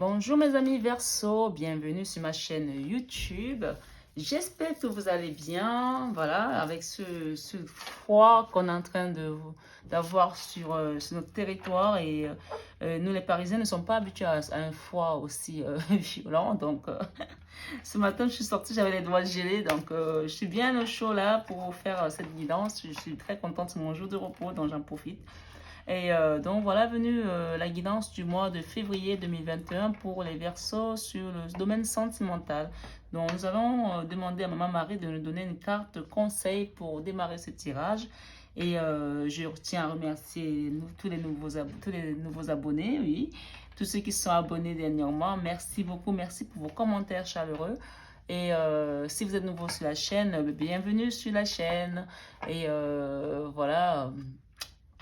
Bonjour mes amis Verseau, bienvenue sur ma chaîne YouTube. J'espère que vous allez bien, voilà, avec ce froid qu'on est en train d'avoir sur notre territoire et nous les Parisiens ne sommes pas habitués à un froid aussi violent. Donc ce matin je suis sortie, j'avais les doigts gelés, donc je suis bien au chaud là pour vous faire cette guidance. Je suis très contente, c'est mon jour de repos, donc j'en profite. Et donc voilà venu la guidance du mois de février 2021 pour les Verseaux sur le domaine sentimental. Donc nous allons demander à Maman Marie de nous donner une carte conseil pour démarrer ce tirage. Et je tiens à remercier tous les nouveaux abonnés, oui, tous ceux qui se sont abonnés dernièrement. Merci beaucoup, merci pour vos commentaires chaleureux. Et si vous êtes nouveau sur la chaîne, bienvenue sur la chaîne. Et voilà.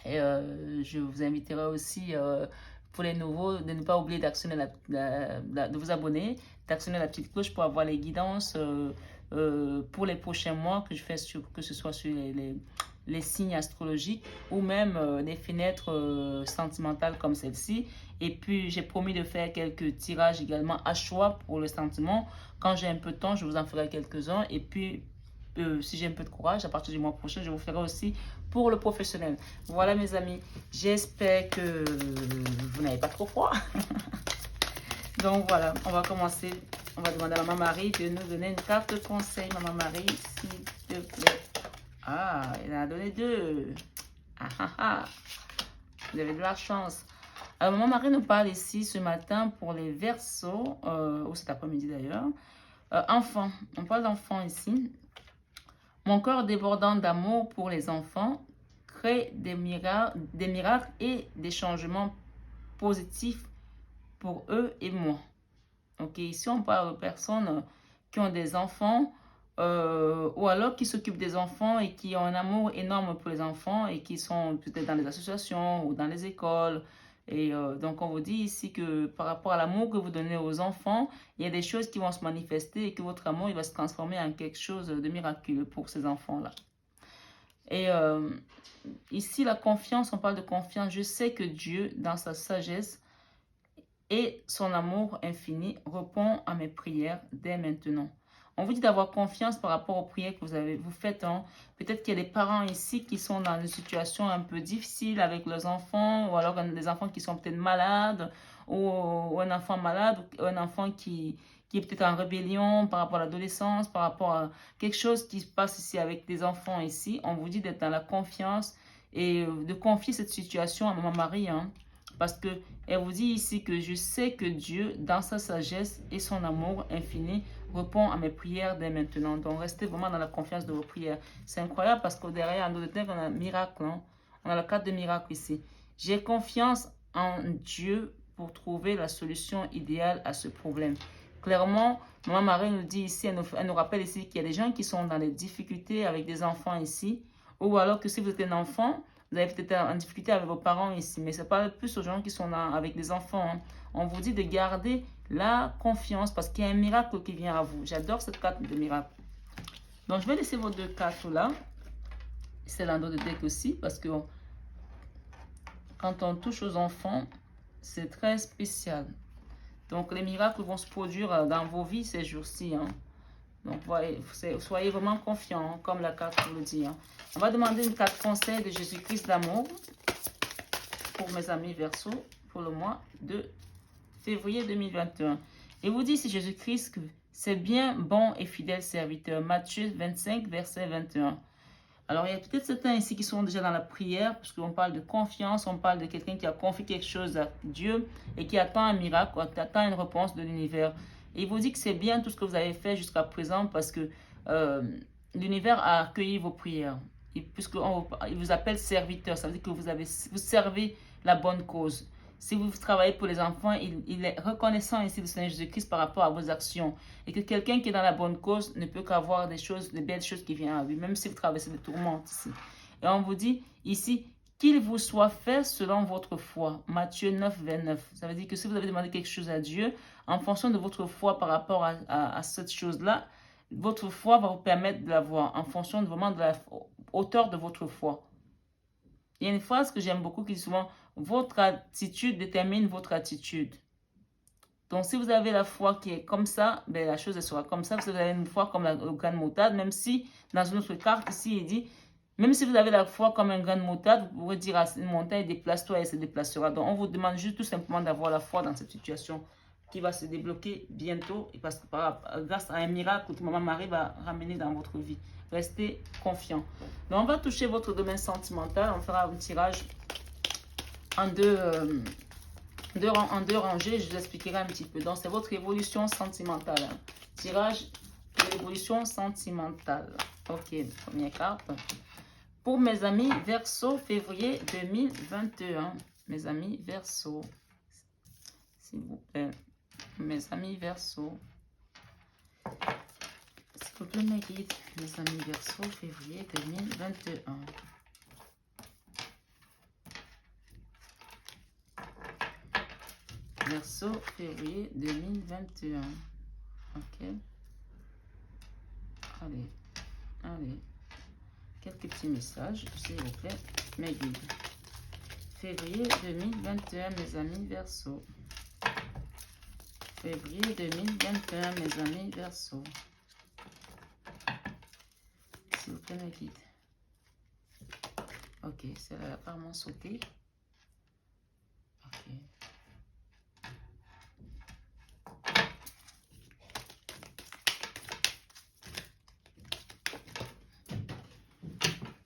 Et je vous inviterai aussi, pour les nouveaux, de ne pas oublier d'actionner de vous abonner, d'actionner la petite cloche pour avoir les guidances pour les prochains mois que je fais, que ce soit sur les signes astrologiques ou même des fenêtres sentimentales comme celle-ci. Et puis, j'ai promis de faire quelques tirages également à choix pour le sentiment. Quand j'ai un peu de temps, je vous en ferai quelques-uns. Et puis, si j'ai un peu de courage, à partir du mois prochain, je vous ferai aussi pour le professionnel. Voilà mes amis, j'espère que vous n'avez pas trop froid. Donc voilà, on va commencer. On va demander à Maman Marie de nous donner une carte de conseil. Maman Marie, s'il te plaît. Ah, elle en a donné deux. Ah ah ah, vous avez de la chance. Alors Maman Marie nous parle ici ce matin pour les Verseaux, ou cet après-midi d'ailleurs. Enfants, on parle d'enfants ici. Mon cœur débordant d'amour pour les enfants crée des miracles et des changements positifs pour eux et moi. Ok, ici on parle de personnes qui ont des enfants ou alors qui s'occupent des enfants et qui ont un amour énorme pour les enfants et qui sont peut-être dans les associations ou dans les écoles. Et donc, on vous dit ici que par rapport à l'amour que vous donnez aux enfants, il y a des choses qui vont se manifester et que votre amour il va se transformer en quelque chose de miraculeux pour ces enfants-là. Et ici, la confiance, on parle de confiance. Je sais que Dieu, dans sa sagesse et son amour infini, répond à mes prières dès maintenant. On vous dit d'avoir confiance par rapport aux prières que vous faites. Hein. Peut-être qu'il y a des parents ici qui sont dans une situation un peu difficile avec leurs enfants, ou alors des enfants qui sont peut-être malades, ou un enfant malade, ou un enfant qui est peut-être en rébellion par rapport à l'adolescence, par rapport à quelque chose qui se passe ici avec des enfants ici. On vous dit d'être dans la confiance et de confier cette situation à Maman Marie. Hein, parce que elle vous dit ici que je sais que Dieu, dans sa sagesse et son amour infini, répond à mes prières dès maintenant. Donc, restez vraiment dans la confiance de vos prières. C'est incroyable parce que derrière, en d'autres termes, on a un miracle. Hein? On a la carte de miracle ici. J'ai confiance en Dieu pour trouver la solution idéale à ce problème. Clairement, Maman Marie nous dit ici, elle nous rappelle ici qu'il y a des gens qui sont dans les difficultés avec des enfants ici. Ou alors que si vous êtes un enfant, vous avez peut-être en difficulté avec vos parents ici, mais ça parle plus aux gens qui sont avec des enfants. Hein. On vous dit de garder la confiance parce qu'il y a un miracle qui vient à vous. J'adore cette carte de miracle. Donc, je vais laisser vos deux cartes là. C'est l'endroit de deck aussi parce que quand on touche aux enfants, c'est très spécial. Donc, les miracles vont se produire dans vos vies ces jours-ci. Hein. Donc, soyez vraiment confiants, hein, comme la carte vous le dit. Hein. On va demander une carte conseil de Jésus-Christ d'amour pour mes amis Verseau pour le mois de février 2021. Et vous dit ici Jésus-Christ que c'est bien, bon et fidèle serviteur. Matthieu 25, verset 21. Alors, il y a peut-être certains ici qui sont déjà dans la prière, parce qu'on parle de confiance, on parle de quelqu'un qui a confié quelque chose à Dieu et qui attend un miracle, qui attend une réponse de l'univers. Et il vous dit que c'est bien tout ce que vous avez fait jusqu'à présent parce que l'univers a accueilli vos prières. Et puisqu'il vous appelle serviteur, ça veut dire que vous servez la bonne cause. Si vous travaillez pour les enfants, il est reconnaissant ici du Seigneur Jésus-Christ par rapport à vos actions. Et que quelqu'un qui est dans la bonne cause ne peut qu'avoir des belles choses qui viennent à lui, même si vous traversez des tourmentes ici. Et on vous dit ici, qu'il vous soit fait selon votre foi. Matthieu 9, 29. Ça veut dire que si vous avez demandé quelque chose à Dieu, en fonction de votre foi par rapport à cette chose-là, votre foi va vous permettre de l'avoir en fonction vraiment de la hauteur de votre foi. Il y a une phrase que j'aime beaucoup qui dit souvent, votre attitude détermine votre attitude. Donc, si vous avez la foi qui est comme ça, ben, la chose elle sera comme ça. Vous avez une foi comme le grain de moutarde, même si, dans une autre carte, ici, il dit, même si vous avez la foi comme un grain de moutarde, vous pourrez dire à une montagne, déplace-toi et elle se déplacera. Donc, on vous demande juste tout simplement d'avoir la foi dans cette situation qui va se débloquer bientôt. Et parce que grâce à un miracle que Maman Marie va ramener dans votre vie. Restez confiant. Donc, on va toucher votre domaine sentimental. On fera un tirage en deux rangées. Je vous expliquerai un petit peu. Donc, c'est votre évolution sentimentale. Hein. Tirage de l'évolution sentimentale. Ok, première carte. Pour mes amis Verseau, février 2021. Mes amis Verseau. S'il vous plaît. Mes amis Verseau. S'il vous plaît, mes guides. Mes amis Verseau, février 2021. Verseau, février 2021. Ok. Allez. Quelques petits messages, s'il vous plaît, mes guides. Février 2021, mes amis Verseau. Février 2021, mes amis Verseau. S'il vous plaît, mes guides. Ok, ça a apparemment sauté. Ok.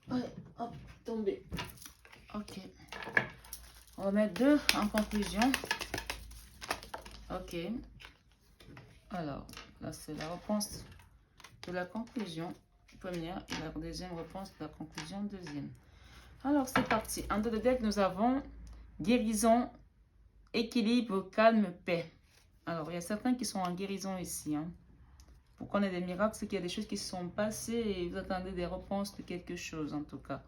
Ouais, hop, tombé. Ok. On va mettre 2 en conclusion. Ok. Alors, là, c'est la réponse de la conclusion première et la deuxième réponse de la conclusion deuxième. Alors, c'est parti. En deux de deck, nous avons guérison, équilibre, calme, paix. Alors, il y a certains qui sont en guérison ici. Hein. Pour qu'on ait des miracles, c'est qu'il y a des choses qui se sont passées et vous attendez des réponses de quelque chose, en tout cas.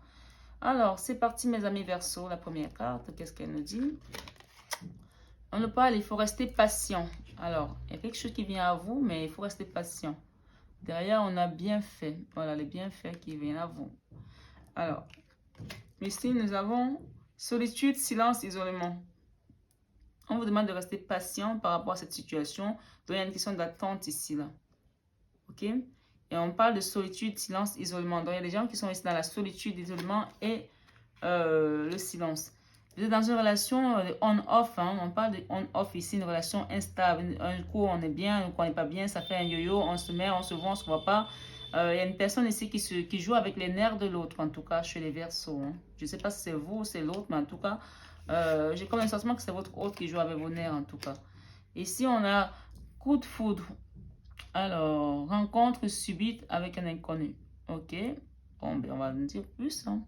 Alors, c'est parti, mes amis Verseau. La première carte, qu'est-ce qu'elle nous dit? On nous parle, il faut rester patient. Alors, il y a quelque chose qui vient à vous, mais il faut rester patient. Derrière, on a bien fait. Voilà, les bienfaits qui viennent à vous. Alors, ici, nous avons solitude, silence, isolement. On vous demande de rester patient par rapport à cette situation. Donc, il y a une question d'attente ici, là. OK? Et on parle de solitude, silence, isolement. Donc, il y a des gens qui sont ici dans la solitude, l'isolement et le silence. Vous êtes dans une relation on-off. Hein? On parle de on-off ici, une relation instable. Un coup, on est bien, un coup, on n'est pas bien. Ça fait un yo-yo. On se met, on se voit, on ne se voit pas. Il y a une personne ici qui joue avec les nerfs de l'autre, en tout cas, chez les Verseaux. Hein? Je ne sais pas si c'est vous ou c'est l'autre, mais en tout cas, j'ai comme un sentiment que c'est votre autre qui joue avec vos nerfs, en tout cas. Ici, on a coup de foudre. Alors, rencontre subite avec un inconnu. Ok. Bon, ben, on va en dire plus. Hein.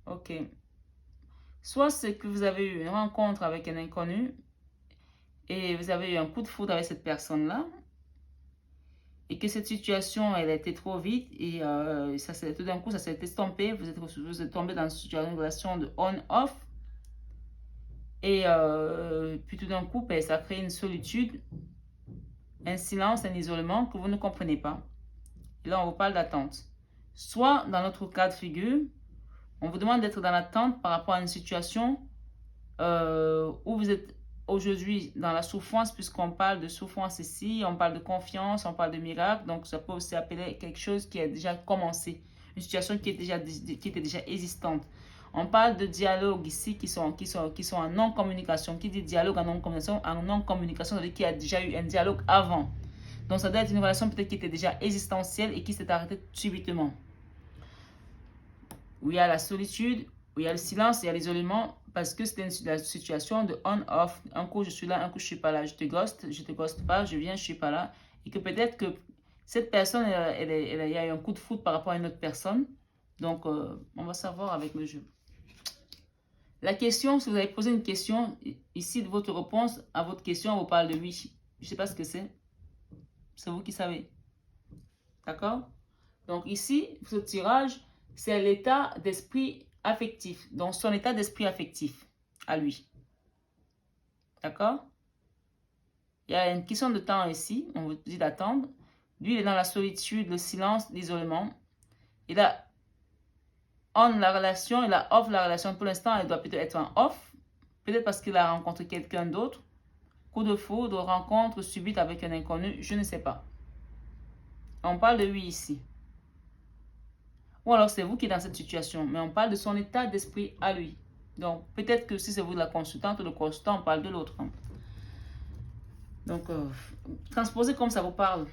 Ok. Soit c'est que vous avez eu une rencontre avec un inconnu et vous avez eu un coup de foudre avec cette personne-là et que cette situation, elle a été trop vite et tout d'un coup, ça s'est estompé. Vous êtes tombé dans une relation de on-off et puis tout d'un coup, ben, ça crée une solitude, un silence, un isolement que vous ne comprenez pas. Et là, on vous parle d'attente. Soit, dans notre cas de figure, on vous demande d'être dans l'attente par rapport à une situation où vous êtes aujourd'hui dans la souffrance, puisqu'on parle de souffrance ici, on parle de confiance, on parle de miracle, donc ça peut aussi appeler quelque chose qui a déjà commencé, une situation qui était déjà existante. On parle de dialogue ici qui sont en non-communication. Qui dit dialogue en non-communication, ça veut dire qu'il y a déjà eu un dialogue avant. Donc ça doit être une relation peut-être qui était déjà existentielle et qui s'est arrêtée subitement. Où il y a la solitude, où il y a le silence, il y a l'isolement, parce que c'était une situation de on-off. Un coup je suis là, un coup je suis pas là. Je te ghoste pas, je viens, je suis pas là. Et que peut-être que cette personne, il y a eu un coup de foudre par rapport à une autre personne. Donc, on va savoir avec le jeu. La question, si vous avez posé une question, ici, votre réponse à votre question, on vous parle de oui. Je ne sais pas ce que c'est. C'est vous qui savez. D'accord? Donc ici, ce tirage, c'est l'état d'esprit affectif. Donc son état d'esprit affectif à lui. D'accord? Il y a une question de temps ici. On vous dit d'attendre. Lui, il est dans la solitude, le silence, l'isolement. Il a on la relation, il a off la relation. Pour l'instant, elle doit peut-être être en off. Peut-être parce qu'il a rencontré quelqu'un d'autre. coup de foudre, rencontre subite avec un inconnu, je ne sais pas. On parle de lui ici. Ou alors c'est vous qui êtes dans cette situation, mais on parle de son état d'esprit à lui. Donc peut-être que si c'est vous la consultante ou le consultant, on parle de l'autre. Hein. Donc transposez comme ça vous parle.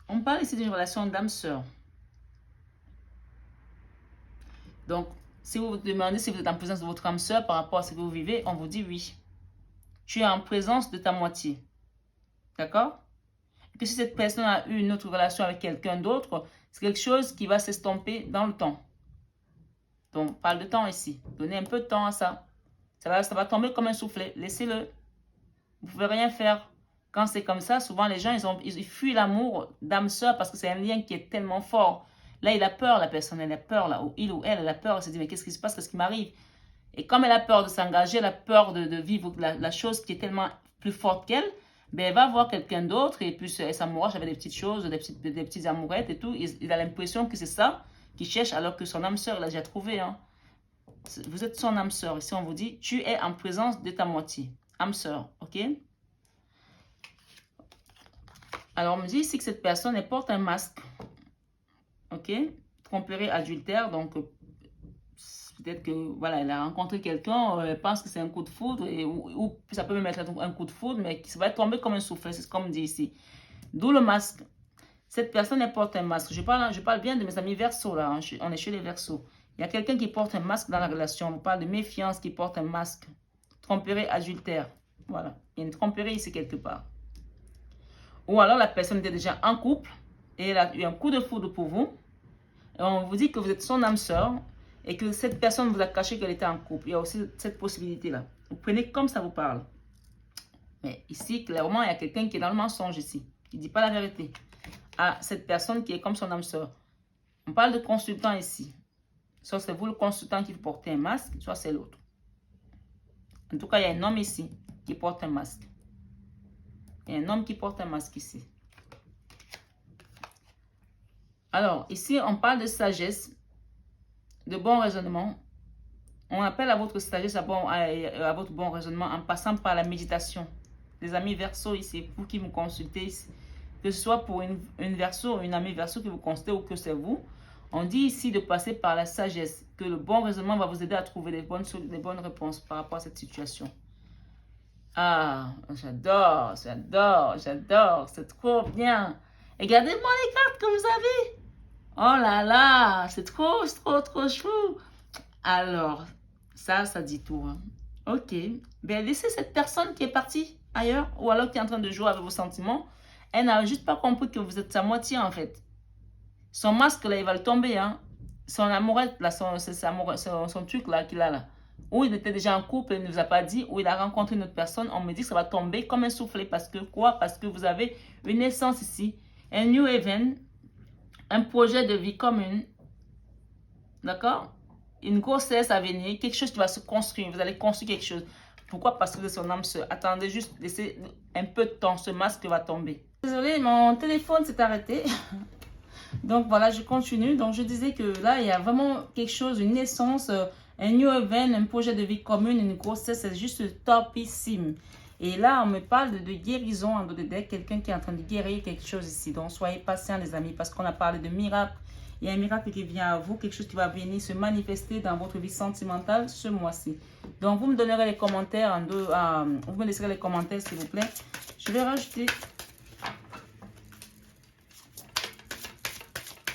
On parle ici d'une relation d'âme-sœur. Donc si vous vous demandez si vous êtes en présence de votre âme-sœur par rapport à ce que vous vivez, on vous dit oui. Tu es en présence de ta moitié. D'accord? Que si cette personne a eu une autre relation avec quelqu'un d'autre, c'est quelque chose qui va s'estomper dans le temps. Donc, on parle de temps ici. Donnez un peu de temps à ça. Ça va tomber comme un soufflet. Laissez-le. Vous ne pouvez rien faire. Quand c'est comme ça, souvent les gens, ils fuient l'amour d'âme-sœur parce que c'est un lien qui est tellement fort. Là, il a peur, la personne, elle a peur, là, ou il ou elle a peur, elle se dit, mais qu'est-ce qui se passe, qu'est-ce qui m'arrive? Et comme elle a peur de s'engager, elle a peur de vivre la chose qui est tellement plus forte qu'elle, ben elle va voir quelqu'un d'autre et puis elle s'amourache avec des petites choses, des petites amourettes et tout. Il a l'impression que c'est ça qu'il cherche alors que son âme sœur, il a déjà trouvé. Hein. Vous êtes son âme sœur. Ici, on vous dit, tu es en présence de ta moitié. Âme sœur, ok? Alors, on me dit ici que cette personne, elle porte un masque. Ok? Tromperie, adultère, donc peut-être que voilà, elle a rencontré quelqu'un, elle pense que c'est un coup de foudre, ou ça peut même être un coup de foudre, mais qui va tomber comme un soufflet, c'est comme dit ici. D'où le masque. Cette personne, elle porte un masque. Je parle bien de mes amis Verseaux, là. Hein. On est chez les Verseaux. Il y a quelqu'un qui porte un masque dans la relation. On parle de méfiance qui porte un masque. Tromperie, adultère. Voilà. Il y a une tromperie ici quelque part. Ou alors la personne était déjà en couple et elle a eu un coup de foudre pour vous. Et on vous dit que vous êtes son âme sœur et que cette personne vous a caché qu'elle était en couple. Il y a aussi cette possibilité-là. Vous prenez comme ça vous parle. Mais ici, clairement, il y a quelqu'un qui est dans le mensonge ici. Qui ne dit pas la vérité à cette personne qui est comme son âme sœur. On parle de consultant ici. Soit c'est vous le consultant qui vous portez un masque, soit c'est l'autre. En tout cas, il y a un homme ici qui porte un masque. Il y a un homme qui porte un masque ici. Alors, ici, on parle de sagesse, de bon raisonnement. On appelle à votre sagesse, à votre bon raisonnement en passant par la méditation. Les amis Verseaux ici, vous qui me consultez ici, que ce soit pour une Verseau, une amie Verseau qui vous consulte ou que c'est vous, on dit ici de passer par la sagesse, que le bon raisonnement va vous aider à trouver des bonnes réponses par rapport à cette situation. Ah, j'adore, c'est trop bien. Regardez-moi les cartes que vous avez. Oh là là, c'est trop chou. Alors, ça dit tout. Hein. Ok, ben laissez cette personne qui est partie ailleurs ou alors qui est en train de jouer avec vos sentiments. Elle n'a juste pas compris que vous êtes sa moitié en fait. Son masque là, il va le tomber. Hein. Son amourette là, son truc là qu'il a là. Ou il était déjà en couple, il ne vous a pas dit, ou il a rencontré une autre personne, on me dit que ça va tomber comme un soufflet. Parce que quoi? Parce que vous avez une naissance ici, un new event, un projet de vie commune. D'accord? Une grossesse à venir, quelque chose qui va se construire. Vous allez construire quelque chose. Pourquoi? Parce que vous êtes son âme sœur. Attendez juste, laissez un peu de temps, ce masque va tomber. Désolée, mon téléphone s'est arrêté. Donc voilà, je continue. Donc je disais que là, il y a vraiment quelque chose, une naissance, un new event, un projet de vie commune, une grossesse, c'est juste topissime. Et là, on me parle de guérison en dos de deck, quelqu'un qui est en train de guérir quelque chose ici. Donc soyez patients les amis, parce qu'on a parlé de miracle. Il y a un miracle qui vient à vous, quelque chose qui va venir se manifester dans votre vie sentimentale ce mois-ci. Donc vous me donnerez les commentaires, vous me laisserez les commentaires s'il vous plaît. Je vais rajouter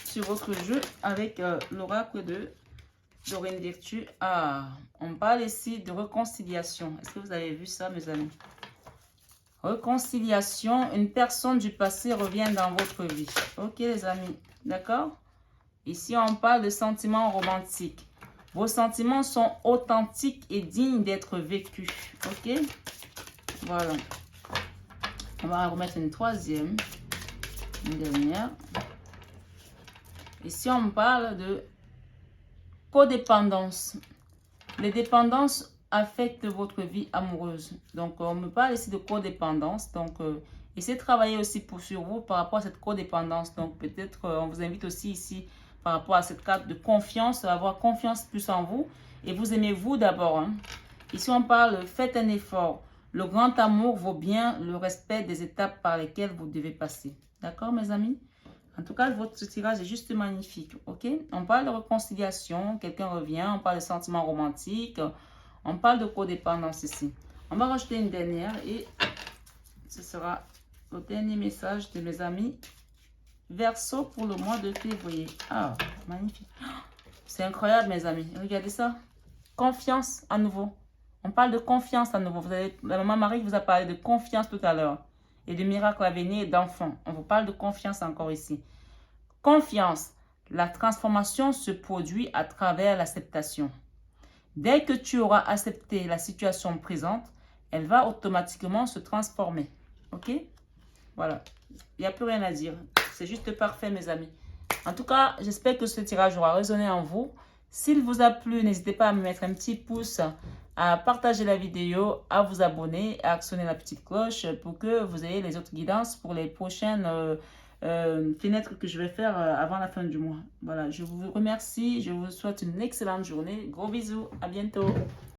sur votre jeu avec l'oracle de Dorine Virtue. Ah, on parle ici de réconciliation. Est-ce que vous avez vu ça, mes amis? Réconciliation, une personne du passé revient dans votre vie. Ok, les amis, d'accord? Ici, on parle de sentiments romantiques. Vos sentiments sont authentiques et dignes d'être vécus. Ok? Voilà. On va en remettre une troisième, une dernière. Ici, on parle de codépendance. Les dépendances affectent votre vie amoureuse. Donc, on me parle ici de codépendance. Donc, essayez de travailler aussi sur vous par rapport à cette codépendance. Donc, peut-être, on vous invite aussi ici par rapport à cette carte de confiance, avoir confiance plus en vous. Et vous aimez vous d'abord. Hein. Ici, on parle, faites un effort. Le grand amour vaut bien le respect des étapes par lesquelles vous devez passer. D'accord, mes amis? En tout cas, votre tirage est juste magnifique, ok? On parle de réconciliation, quelqu'un revient, on parle de sentiments romantiques, on parle de codépendance ici. On va rajouter une dernière et ce sera le dernier message de mes amis. Verseau pour le mois de février. Ah, magnifique. C'est incroyable, mes amis. Regardez ça. Confiance à nouveau. On parle de confiance à nouveau. La maman Marie vous a parlé de confiance tout à l'heure. Et de miracles à venir et d'enfants. On vous parle de confiance encore ici. Confiance. La transformation se produit à travers l'acceptation. Dès que tu auras accepté la situation présente, elle va automatiquement se transformer. Ok? Voilà. Il n'y a plus rien à dire. C'est juste parfait, mes amis. En tout cas, j'espère que ce tirage aura résonné en vous. S'il vous a plu, n'hésitez pas à me mettre un petit pouce, à partager la vidéo, à vous abonner, à actionner la petite cloche pour que vous ayez les autres guidances pour les prochaines fenêtres que je vais faire avant la fin du mois. Voilà, je vous remercie. Je vous souhaite une excellente journée. Gros bisous. À bientôt.